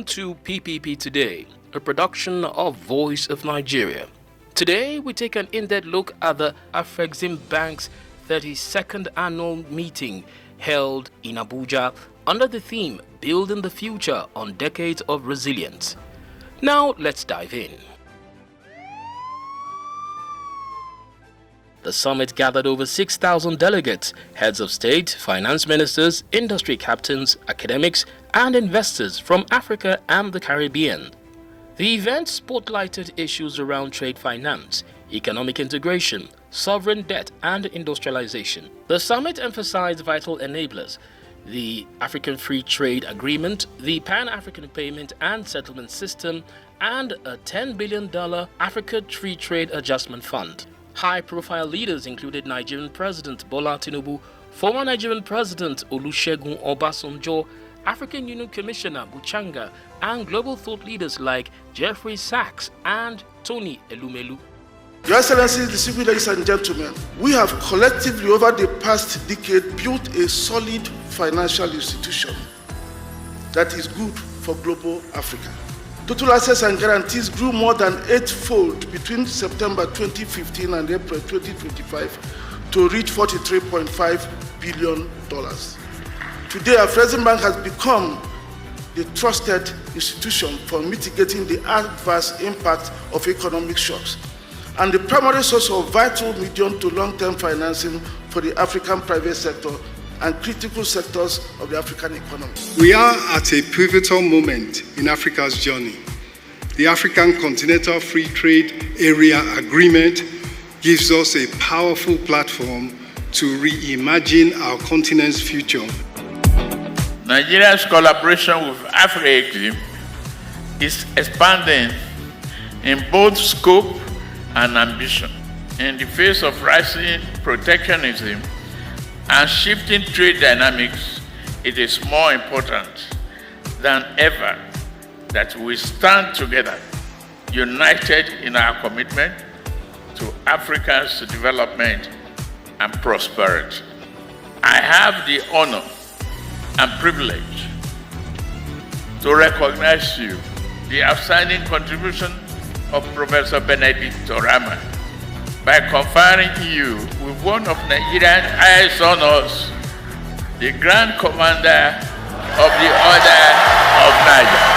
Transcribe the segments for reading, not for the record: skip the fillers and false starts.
to PPP Today, a production of Voice of Nigeria. Today, we take an in-depth look at the Afreximbank's 32nd annual meeting held in Abuja under the theme Building the Future on Decades of Resilience. Now, let's dive in. The summit gathered over 6,000 delegates, heads of state, finance ministers, industry captains, academics, and investors from Africa and the Caribbean. The event spotlighted issues around trade finance, economic integration, sovereign debt, and industrialization. The summit emphasized vital enablers: the African Free Trade Agreement, the Pan-African Payment and Settlement System, and a $10 billion Africa Free Trade Adjustment Fund. High-profile leaders included Nigerian President Bola Tinubu, former Nigerian President Olusegun Obasanjo, African Union Commissioner Buchanga, and global thought leaders like Jeffrey Sachs and Tony Elumelu. Your Excellencies, distinguished ladies and gentlemen, we have collectively over the past decade built a solid financial institution that is good for global Africa. Total assets and guarantees grew more than eightfold between September 2015 and April 2025 to reach $43.5 billion. Today, Afreximbank has become the trusted institution for mitigating the adverse impact of economic shocks and the primary source of vital medium to long-term financing for the African private sector and critical sectors of the African economy. We are at a pivotal moment in Africa's journey. The African Continental Free Trade Area Agreement gives us a powerful platform to reimagine our continent's future. Nigeria's collaboration with Afrexim is expanding in both scope and ambition. In the face of rising protectionism and shifting trade dynamics, it is more important than ever that we stand together, united in our commitment to Africa's development and prosperity. I have the honor and privilege to recognize you, the outstanding contribution of Professor Benedict Orama, by conferring you with one of Nigeria's highest honors, the Grand Commander of the Order of Niger.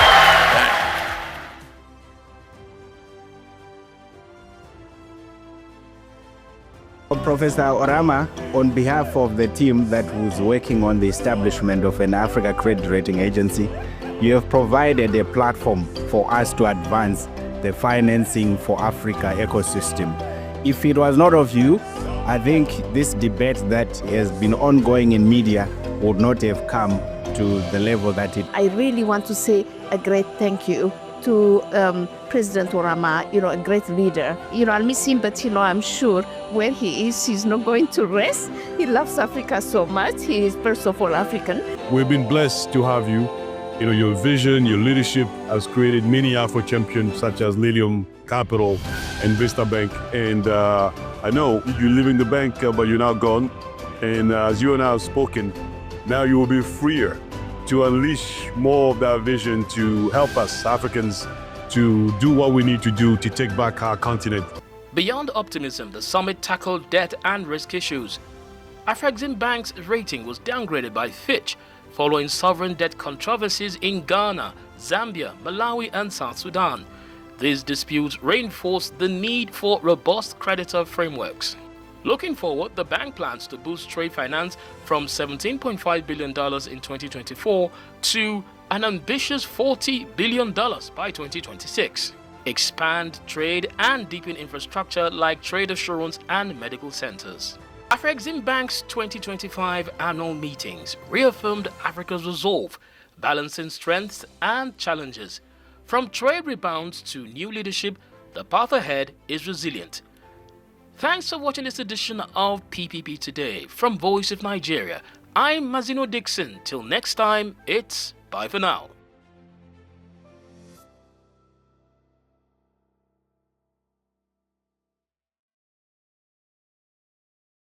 Professor Orama, on behalf of the team that was working on the establishment of an Africa Credit Rating Agency, you have provided a platform for us to advance the financing for Africa ecosystem. If it was not of you, I think this debate that has been ongoing in media would not have come to the level that it. I really want to say a great thank you to President Orama, a great leader. I'll miss him, but I'm sure where he is, he's not going to rest. He loves Africa so much. He is first of all African. We've been blessed to have you. Your vision, your leadership has created many Afro champions such as Lilium Capital and Vista Bank. And I know you're leaving the bank, but you're now gone. And as you and I have spoken, now you will be freer to unleash more of that vision to help us Africans to do what we need to do to take back our continent. Beyond optimism, the summit tackled debt and risk issues. Afreximbank's rating was downgraded by Fitch following sovereign debt controversies in Ghana, Zambia, Malawi, and South Sudan. These disputes reinforced the need for robust creditor frameworks. Looking forward, the bank plans to boost trade finance from $17.5 billion in 2024 to an ambitious $40 billion by 2026. Expand trade and deepen infrastructure like trade assurance and medical centers. Afreximbank's 2025 annual meetings reaffirmed Africa's resolve, balancing strengths and challenges. From trade rebounds to new leadership, the path ahead is resilient. Thanks for watching this edition of PPP Today from Voice of Nigeria. I'm Mazino Dixon. Till next time, it's bye for now.